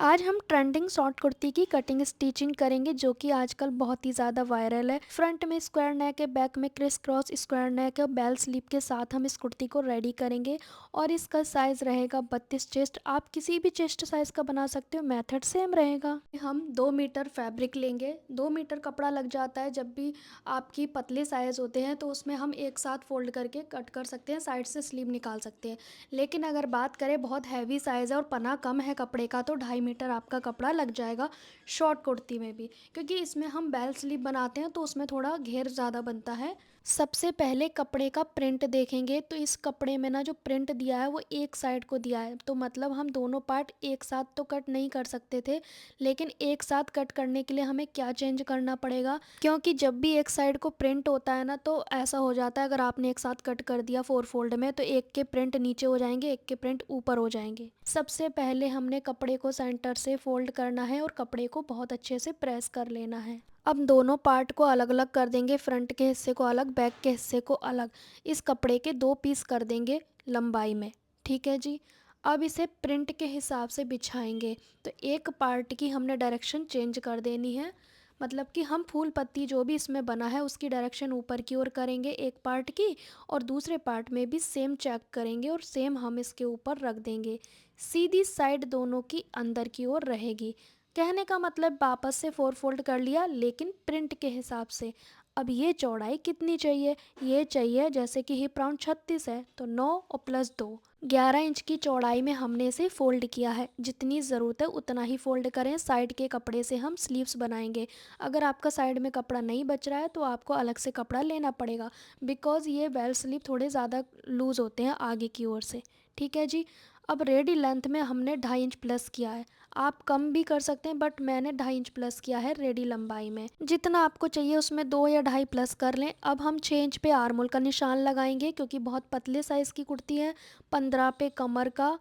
आज हम trending short kurti की कटिंग स्टिचिंग करेंगे जो कि आजकल बहुत ही ज़्यादा वायरल है। फ्रंट में स्क्वायर नेक है, बैक में क्रिस क्रॉस स्क्वायर नेक है, बेल स्लीव के साथ हम इस कुर्ती को रेडी करेंगे और इसका साइज़ रहेगा 32 चेस्ट। आप किसी भी चेस्ट साइज़ का बना सकते हो, मेथड सेम रहेगा। हम 2 मीटर फैब्रिक लेंगे। 2 मीटर कपड़ा लग जाता है। जब भी आपकी पतले साइज़ होते हैं तो उसमें हम एक साथ फोल्ड करके कट कर सकते हैं, साइड से स्लीव निकाल सकते हैं। लेकिन अगर बात करें बहुत हैवी साइज़ है और पना कम है कपड़े का तो 2.5 मीटर आपका कपड़ा लग जाएगा शॉर्ट कुर्ती में भी, क्योंकि इसमें हम बेल स्लीव बनाते हैं तो उसमें थोड़ा घेर ज़्यादा बनता है। सबसे पहले कपड़े का प्रिंट देखेंगे तो इस कपड़े में ना जो प्रिंट दिया है वो एक साइड को दिया है, तो मतलब हम दोनों पार्ट एक साथ तो कट नहीं कर सकते थे। लेकिन एक साथ कट करने के लिए हमें क्या चेंज करना पड़ेगा, क्योंकि जब भी एक साइड को प्रिंट होता है ना तो ऐसा हो जाता है, अगर आपने एक साथ कट कर दिया 4 फोल्ड में तो एक के प्रिंट नीचे हो जाएंगे, एक के प्रिंट ऊपर हो जाएंगे। सबसे पहले हमने कपड़े को सेंटर से फोल्ड करना है और कपड़े को बहुत अच्छे से प्रेस कर लेना है। अब दोनों पार्ट को अलग अलग कर देंगे, फ्रंट के हिस्से को अलग, बैक के हिस्से को अलग। इस कपड़े के 2 पीस कर देंगे लंबाई में। ठीक है जी। अब इसे प्रिंट के हिसाब से बिछाएंगे। तो एक पार्ट की हमने डायरेक्शन चेंज कर देनी है, मतलब कि हम फूल पत्ती जो भी इसमें बना है उसकी डायरेक्शन ऊपर की ओर करेंगे एक पार्ट की, और दूसरे पार्ट में भी सेम चेक करेंगे और सेम हम इसके ऊपर रख देंगे। सीधी साइड दोनों की अंदर की ओर रहेगी। कहने का मतलब वापस से 4 फोल्ड कर लिया लेकिन प्रिंट के हिसाब से। अब ये चौड़ाई कितनी चाहिए, ये चाहिए जैसे कि हिप राउंड 36 है तो 9 और प्लस 2 11 इंच की चौड़ाई में हमने इसे फोल्ड किया है। जितनी ज़रूरत है उतना ही फोल्ड करें। साइड के कपड़े से हम स्लीव्स बनाएंगे। अगर आपका साइड में कपड़ा नहीं बच रहा है तो आपको अलग से कपड़ा लेना पड़ेगा, बिकॉज़ ये बेल स्लीव थोड़े ज़्यादा लूज़ होते हैं आगे की ओर से। ठीक है जी। अब रेडी लेंथ में हमने 2.5 इंच प्लस किया है। आप कम भी कर सकते हैं बट मैंने 2.5 इंच प्लस किया है रेडी लंबाई में। जितना आपको चाहिए उसमें 2 या 2.5 प्लस कर लें। अब हम 6 इंच पे आर्म होल का निशान लगाएंगे क्योंकि बहुत पतले साइज़ की कुर्ती है। 15 पे कमर का,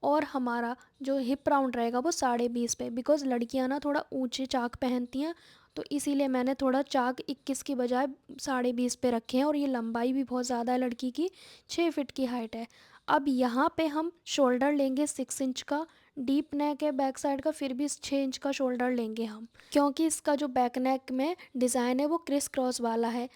और हमारा जो हिप राउंड रहेगा वो 20.5 पे, बिकॉज़ लड़कियां ना थोड़ा ऊंचे चाक पहनती हैं तो इसीलिए मैंने थोड़ा चाक 21 की बजाय 20.5 पे रखे हैं। और ये लंबाई भी बहुत ज़्यादा है लड़की की, 6 फीट की हाइट है। अब यहाँ पे हम शोल्डर लेंगे 6 इंच का। डीप नेक है बैक साइड का, फिर भी 6 इंच का शोल्डर लेंगे हम, क्योंकि इसका जो बैक नेक में डिज़ाइन है वो क्रिस क्रॉस वाला है।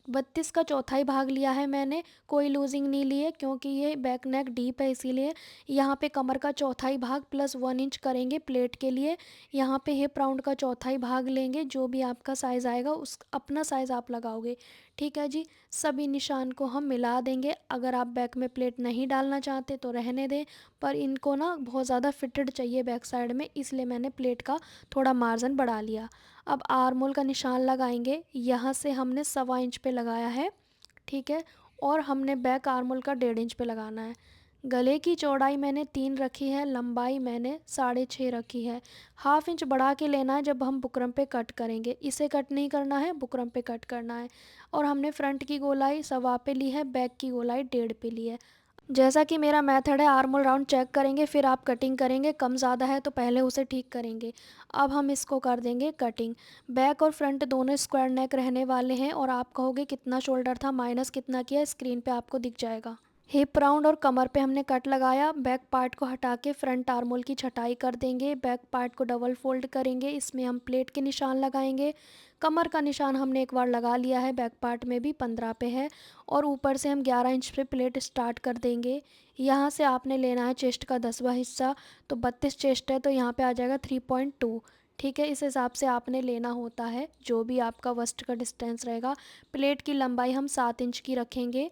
32 का चौथाई भाग लिया है मैंने, कोई लूजिंग नहीं ली है क्योंकि ये बैक नेक डीप है इसीलिए। यहाँ पे कमर का चौथाई भाग प्लस 1 इंच करेंगे प्लेट के लिए। यहाँ पे हिप राउंड का चौथाई भाग लेंगे, जो भी आपका साइज़ आएगा उस अपना साइज़ आप लगाओगे। ठीक है जी। सभी निशान को हम मिला देंगे। अगर आप बैक में प्लेट नहीं डालना चाहते तो रहने दें, पर इनको ना बहुत ज़्यादा फिटेड चाहिए बैक साइड में, इसलिए मैंने प्लेट का थोड़ा मार्जिन बढ़ा लिया। अब आर्म होल का निशान लगाएंगे। यहाँ से हमने 1.25 इंच पे लगाया है। ठीक है। और हमने बैक आर्म होल का 1.5 इंच पे लगाना है। गले की चौड़ाई मैंने 3 रखी है, लंबाई मैंने 6.5 रखी है। हाफ इंच बढ़ा के लेना है जब हम बुकरम पे कट करेंगे, इसे कट नहीं करना है, बुकरम पे कट करना है। और हमने फ्रंट की गोलाई 1.25 पे ली है, बैक की गोलाई 1.5 पे ली है। जैसा कि मेरा मेथड है, आर्म होल राउंड चेक करेंगे फिर आप कटिंग करेंगे। कम ज़्यादा है तो पहले उसे ठीक करेंगे। अब हम इसको कर देंगे कटिंग। बैक और फ्रंट दोनों स्क्वायर नेक रहने वाले हैं, और आप कहोगे कितना शोल्डर था, माइनस कितना किया, स्क्रीन पे आपको दिख जाएगा। हिप राउंड और कमर पे हमने कट लगाया। बैक पार्ट को हटा के फ्रंट आर्म होल की छटाई कर देंगे। बैक पार्ट को डबल फोल्ड करेंगे, इसमें हम प्लेट के निशान लगाएंगे। कमर का निशान हमने एक बार लगा लिया है, बैक पार्ट में भी 15 पे है। और ऊपर से हम 11 इंच पे प्लेट स्टार्ट कर देंगे। यहाँ से आपने लेना है चेस्ट का 10वां हिस्सा, तो 32 चेस्ट है तो यहाँ पे आ जाएगा 3.2। ठीक है, इस हिसाब से आपने लेना होता है जो भी आपका वस्ट का डिस्टेंस रहेगा। प्लेट की लंबाई हम 7 इंच की रखेंगे।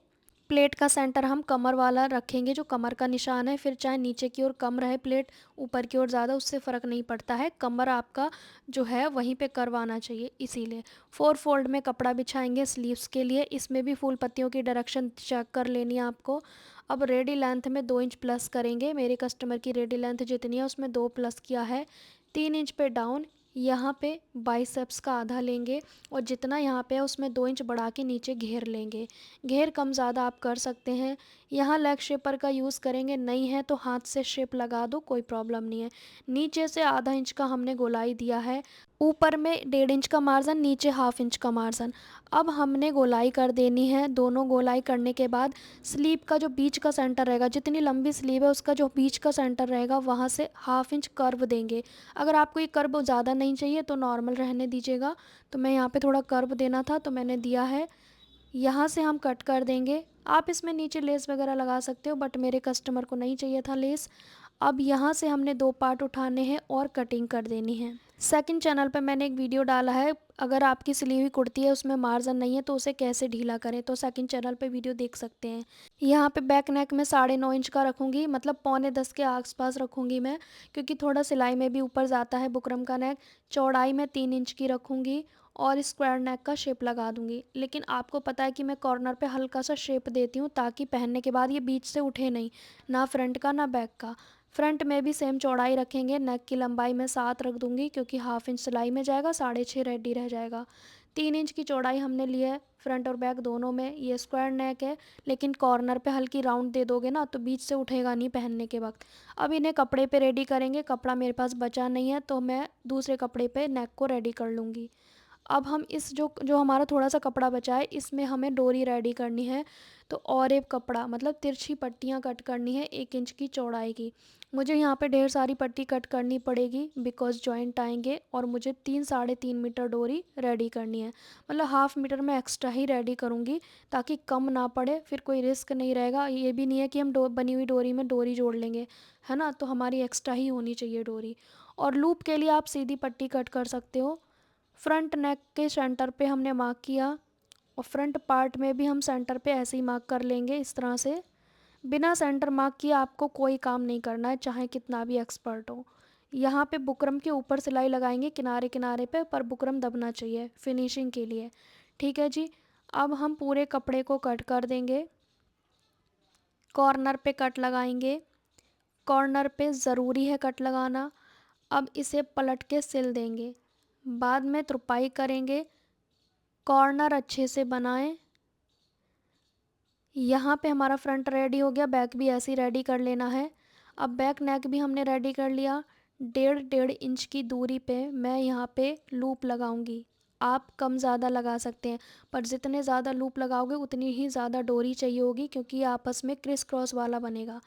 प्लेट का सेंटर हम कमर वाला रखेंगे, जो कमर का निशान है। फिर चाहे नीचे की ओर कम रहे प्लेट, ऊपर की ओर ज़्यादा, उससे फ़र्क नहीं पड़ता है, कमर आपका जो है वहीं पे करवाना चाहिए। इसीलिए 4 फोल्ड में कपड़ा बिछाएंगे स्लीव्स के लिए। इसमें भी फूल पत्तियों की डायरेक्शन चेक कर लेनी है आपको। अब रेडी लेंथ में 2 इंच प्लस करेंगे। मेरे कस्टमर की रेडी लेंथ जितनी है उसमें 2 प्लस किया है। 3 इंच पे डाउन, यहाँ पे बाइसेप्स का आधा लेंगे, और जितना यहाँ पे है उसमें 2 इंच बढ़ा के नीचे घेर लेंगे। घेर कम ज़्यादा आप कर सकते हैं। यहाँ लेग शेपर का यूज़ करेंगे, नहीं है तो हाथ से शेप लगा दो, कोई प्रॉब्लम नहीं है। नीचे से आधा इंच का हमने गोलाई दिया है, ऊपर में 1.5 इंच का मार्जिन, नीचे 1/2 इंच का मार्जिन। अब हमने गोलाई कर देनी है। दोनों गोलाई करने के बाद स्लीव का जो बीच का सेंटर रहेगा, जितनी लंबी स्लीव है उसका जो बीच का सेंटर रहेगा वहाँ से 1/2 इंच कर्व देंगे। अगर आपको ये कर्व ज़्यादा नहीं चाहिए तो नॉर्मल रहने दीजिएगा। तो मैं यहाँ पे थोड़ा कर्व देना था तो मैंने दिया है। यहाँ से हम कट कर देंगे। आप इसमें नीचे लेस वगैरह लगा सकते हो, बट मेरे कस्टमर को नहीं चाहिए था लेस। अब यहाँ से हमने 2 पार्ट उठाने हैं और कटिंग कर देनी है। सेकंड चैनल पे मैंने एक वीडियो डाला है, अगर आपकी सिली हुई कुर्ती है उसमें मार्जिन नहीं है तो उसे कैसे ढीला करें, तो सेकंड चैनल पे वीडियो देख सकते हैं। यहाँ पे बैक नेक में 9.5 इंच का रखूँगी, मतलब 9:45 के आसपास रखूँगी मैं, क्योंकि थोड़ा सिलाई में भी ऊपर जाता है बुकरम का नेक। चौड़ाई में 3 इंच की रखूँगी और स्क्वायर नेक का शेप लगा दूंगी। लेकिन आपको पता है कि मैं कॉर्नर पे हल्का सा शेप देती हूँ ताकि पहनने के बाद ये बीच से उठे नहीं, ना फ्रंट का ना बैक का। फ्रंट में भी सेम चौड़ाई रखेंगे। नेक की लंबाई में 7 रख दूंगी क्योंकि 1/2 इंच सिलाई में जाएगा, 6.5 रेडी रह जाएगा। 3 इंच की चौड़ाई हमने ली है फ्रंट और बैक दोनों में। ये स्क्वायर नेक है, लेकिन कॉर्नर पे हल्की राउंड दे दोगे ना तो बीच से उठेगा नहीं पहनने के वक्त। अब इन्हें कपड़े पे रेडी करेंगे। कपड़ा मेरे पास बचा नहीं है तो मैं दूसरे कपड़े पे नेक को रेडी कर लूँगी। अब हम इस जो जो हमारा थोड़ा सा कपड़ा बचा है इसमें हमें डोरी रेडी करनी है। तो और एक कपड़ा मतलब तिरछी पट्टियाँ कट करनी है 1 इंच की चौड़ाई की। मुझे यहाँ पे ढेर सारी पट्टी कट करनी पड़ेगी बिकॉज जॉइंट आएंगे, और मुझे 3-3.5 मीटर डोरी रेडी करनी है। मतलब 1/2 मीटर मैं एक्स्ट्रा ही रेडी करूँगी ताकि कम ना पड़े, फिर कोई रिस्क नहीं रहेगा। ये भी नहीं है कि हम बनी हुई डोरी में डोरी जोड़ लेंगे, है ना, तो हमारी एक्स्ट्रा ही होनी चाहिए डोरी। और लूप के लिए आप सीधी पट्टी कट कर सकते हो। फ्रंट नेक के सेंटर पे हमने मार्क किया और फ्रंट पार्ट में भी हम सेंटर पे ऐसे ही मार्क कर लेंगे इस तरह से। बिना सेंटर मार्क किए आपको कोई काम नहीं करना है, चाहे कितना भी एक्सपर्ट हो। यहाँ पे बुकरम के ऊपर सिलाई लगाएंगे किनारे किनारे पे, पर बुकरम दबना चाहिए फिनिशिंग के लिए। ठीक है जी। अब हम पूरे कपड़े को कट कर देंगे। कॉर्नर पे कट लगाएंगे, कॉर्नर पे ज़रूरी है कट लगाना। अब इसे पलट के सिल देंगे, बाद में तुरपाई करेंगे। कॉर्नर अच्छे से बनाएं। यहाँ पे हमारा फ्रंट रेडी हो गया, बैक भी ऐसे ही रेडी कर लेना है। अब बैक नेक भी हमने रेडी कर लिया। 1.5 इंच की दूरी पे मैं यहाँ पे लूप लगाऊंगी। आप कम ज़्यादा लगा सकते हैं, पर जितने ज़्यादा लूप लगाओगे उतनी ही ज़्यादा डोरी चाहिए होगी क्योंकि ये आपस में क्रिस क्रॉस वाला बनेगा।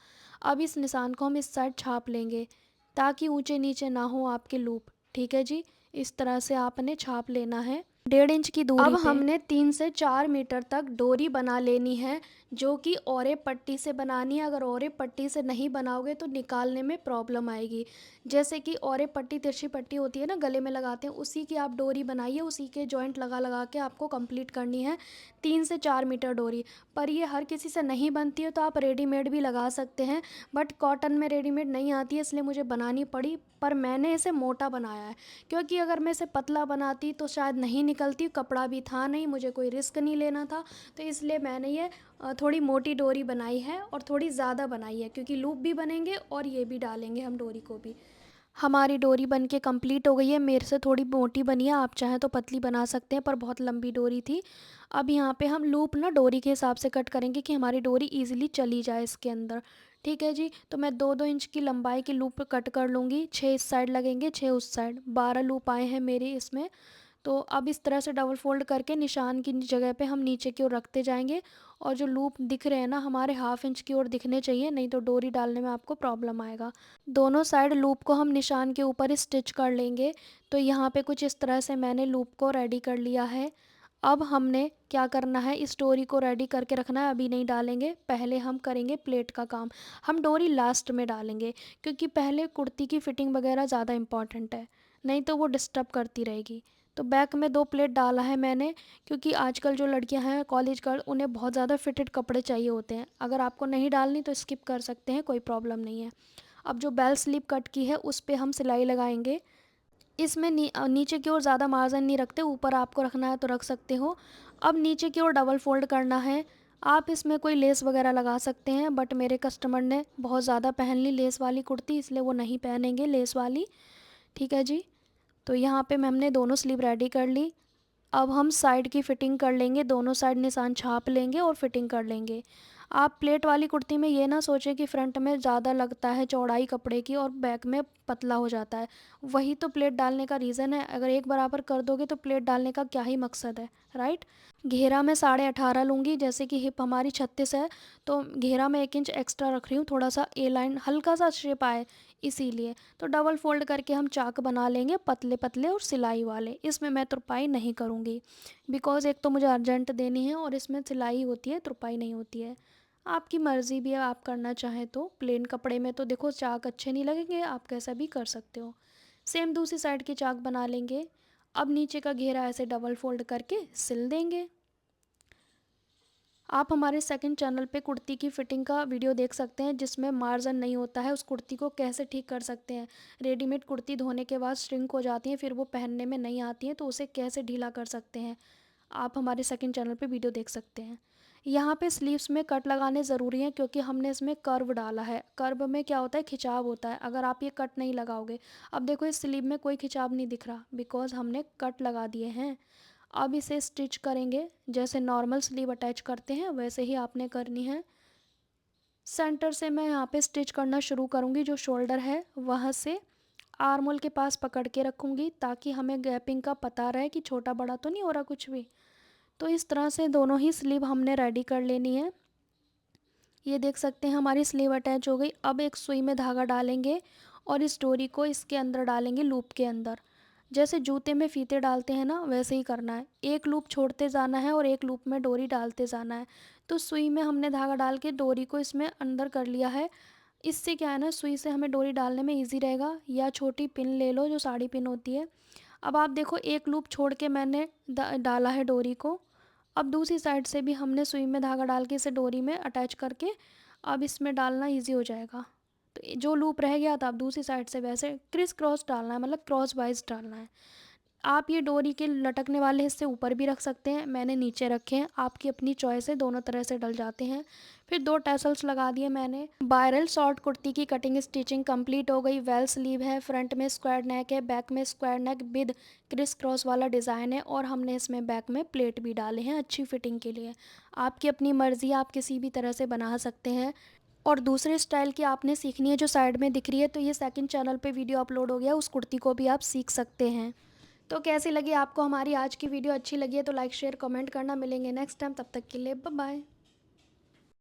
अब इस निशान को हम इस साइड छाप लेंगे ताकि ऊंचे नीचे ना हो आपके लूप। ठीक है जी, इस तरह से आपने छाप लेना है 1.5 इंच की दूरी पे। अब हमने 3 से 4 मीटर तक डोरी बना लेनी है, जो कि औरे पट्टी से बनानी है। अगर औरे पट्टी से नहीं बनाओगे तो निकालने में प्रॉब्लम आएगी। जैसे कि औरे पट्टी तिरछी पट्टी होती है ना, गले में लगाते हैं, उसी की आप डोरी बनाइए, उसी के जॉइंट लगा लगा के आपको कंप्लीट करनी है 3 से 4 मीटर डोरी। पर ये हर किसी से नहीं बनती है तो आप रेडीमेड भी लगा सकते हैं, बट कॉटन में रेडीमेड नहीं आती है इसलिए मुझे बनानी पड़ी। पर मैंने इसे मोटा बनाया है क्योंकि अगर मैं इसे पतला बनाती तो शायद नहीं निकलती, कपड़ा भी था नहीं, मुझे कोई रिस्क नहीं लेना था। तो इसलिए मैंने ये थोड़ी मोटी डोरी बनाई है और थोड़ी ज़्यादा बनाई है क्योंकि लूप भी बनेंगे और ये भी डालेंगे हम डोरी को भी। हमारी डोरी बन के कंप्लीट हो गई है। मेरे से थोड़ी मोटी बनी है, आप चाहें तो पतली बना सकते हैं, पर बहुत लंबी डोरी थी। अब यहाँ पे हम लूप ना डोरी के हिसाब से कट करेंगे कि हमारी डोरी इजीली चली जाए इसके अंदर। ठीक है जी। तो मैं 2-2 इंच की लंबाई की लूप कट कर लूँगी। 6 इस साइड लगेंगे, 6 उस साइड, 12 लूप आए हैं मेरे इसमें। तो अब इस तरह से डबल फोल्ड करके निशान की जगह पे हम नीचे की ओर रखते जाएंगे। और जो लूप दिख रहे हैं ना हमारे 1/2 इंच की ओर दिखने चाहिए, नहीं तो डोरी डालने में आपको प्रॉब्लम आएगा। दोनों साइड लूप को हम निशान के ऊपर स्टिच कर लेंगे। तो यहाँ पे कुछ इस तरह से मैंने लूप को रेडी कर लिया है। अब हमने क्या करना है, इस डोरी को रेडी करके रखना है, अभी नहीं डालेंगे, पहले हम करेंगे प्लेट का काम। हम डोरी लास्ट में डालेंगे क्योंकि पहले कुर्ती की फिटिंग वगैरह ज़्यादा इंपॉर्टेंट है, नहीं तो वो डिस्टर्ब करती रहेगी। तो बैक में 2 प्लेट डाला है मैंने क्योंकि आजकल जो लड़कियां हैं कॉलेज गर्ल, उन्हें बहुत ज़्यादा फिटेड कपड़े चाहिए होते हैं। अगर आपको नहीं डालनी तो स्किप कर सकते हैं, कोई प्रॉब्लम नहीं है। अब जो बेल स्लीव कट की है उस पर हम सिलाई लगाएंगे। इसमें नीचे की ओर ज़्यादा मार्जिन नहीं रखते, ऊपर आपको रखना है तो रख सकते हो। अब नीचे की ओर डबल फोल्ड करना है। आप इसमें कोई लेस वगैरह लगा सकते हैं, बट मेरे कस्टमर ने बहुत ज़्यादा पहन ली लेस वाली कुर्ती, इसलिए वो नहीं पहनेंगे लेस वाली। ठीक है जी। तो यहाँ पे हमने दोनों स्लीव रेडी कर ली। अब हम साइड की फ़िटिंग कर लेंगे, दोनों साइड निशान छाप लेंगे और फिटिंग कर लेंगे। आप प्लेट वाली कुर्ती में ये ना सोचें कि फ्रंट में ज़्यादा लगता है चौड़ाई कपड़े की और बैक में पतला हो जाता है। वही तो प्लेट डालने का रीज़न है। अगर एक बराबर कर दोगे तो प्लेट डालने का क्या ही मकसद है, राइट। घेरा मैं 18.5 लूँगी, जैसे कि हिप हमारी 36 है तो घेरा मैं 1 इंच एक्स्ट्रा रख रही हूँ, थोड़ा सा ए लाइन हल्का सा शेप आए इसीलिए। तो डबल फोल्ड करके हम चाक बना लेंगे पतले पतले और सिलाई वाले। इसमें मैं तुरपाई नहीं करूँगी बिकॉज़ एक तो मुझे अर्जेंट देनी है और इसमें सिलाई होती है, तुरपाई नहीं होती है। आपकी मर्ज़ी भी है, आप करना चाहें तो। प्लेन कपड़े में तो देखो चाक अच्छे नहीं लगेंगे, आप कैसा भी कर सकते हो। सेम दूसरी साइड की चाक बना लेंगे। अब नीचे का घेरा ऐसे डबल फोल्ड करके सिल देंगे। आप हमारे सेकंड चैनल पे कुर्ती की फ़िटिंग का वीडियो देख सकते हैं जिसमें मार्जिन नहीं होता है, उस कुर्ती को कैसे ठीक कर सकते हैं। रेडीमेड कुर्ती धोने के बाद श्रिंक हो जाती हैं, फिर वो पहनने में नहीं आती हैं, तो उसे कैसे ढीला कर सकते हैं। आप हमारे सेकंड चैनल पे वीडियो देख सकते हैं। यहाँ पे स्लीव्स में कट लगाने ज़रूरी हैं क्योंकि हमने इसमें कर्व डाला है। कर्व में क्या होता है, खिंचाव होता है। अगर आप ये कट नहीं लगाओगे, अब देखो इस स्लीव में कोई खिंचाव नहीं दिख रहा बिकॉज़ हमने कट लगा दिए हैं। अब इसे स्टिच करेंगे, जैसे नॉर्मल स्लीव अटैच करते हैं वैसे ही आपने करनी है। सेंटर से मैं यहाँ पे स्टिच करना शुरू करूँगी, जो शोल्डर है वहाँ से आर्म होल के पास पकड़ के रखूँगी ताकि हमें गैपिंग का पता रहे कि छोटा बड़ा तो नहीं हो रहा कुछ भी। तो इस तरह से दोनों ही स्लीव हमने रेडी कर लेनी है। ये देख सकते हैं हमारी स्लीव अटैच हो गई। अब एक सुई में धागा डालेंगे और इस डोरी को इसके अंदर डालेंगे, लूप के अंदर। जैसे जूते में फीते डालते हैं ना, वैसे ही करना है। एक लूप छोड़ते जाना है और एक लूप में डोरी डालते जाना है। तो सुई में हमने धागा डाल के डोरी को इसमें अंदर कर लिया है। इससे क्या है ना, सुई से हमें डोरी डालने में ईजी रहेगा। या छोटी पिन ले लो जो साड़ी पिन होती है। अब आप देखो एक लूप छोड़ के मैंने डाला है डोरी को। अब दूसरी साइड से भी हमने सुई में धागा डाल के इसे डोरी में अटैच करके अब इसमें डालना इजी हो जाएगा। तो जो लूप रह गया था, आप दूसरी साइड से वैसे क्रिस क्रॉस डालना है, मतलब क्रॉस वाइज डालना है। आप ये डोरी के लटकने वाले हिस्से ऊपर भी रख सकते हैं, मैंने नीचे रखे हैं। आपकी अपनी चॉइस है, दोनों तरह से डल जाते हैं। फिर 2 टैसल्स लगा दिए मैंने। बायरल शॉर्ट कुर्ती की कटिंग स्टिचिंग कंप्लीट हो गई। वेल स्लीव है, फ्रंट में स्क्वायर नेक है, बैक में square neck with criss cross वाला डिज़ाइन है और हमने इसमें बैक में प्लेट भी डाले हैं अच्छी फिटिंग के लिए। आपकी अपनी मर्ज़ी, आप किसी भी तरह से बना सकते हैं। और दूसरे स्टाइल की आपने सीखनी है जो साइड में दिख रही है, तो ये सेकंड चैनल पे वीडियो अपलोड हो गया, उस कुर्ती को भी आप सीख सकते हैं। तो कैसी लगी आपको हमारी आज की वीडियो? अच्छी लगी है तो लाइक शेयर कमेंट करना। मिलेंगे नेक्स्ट टाइम, तब तक के लिए बाय बाय।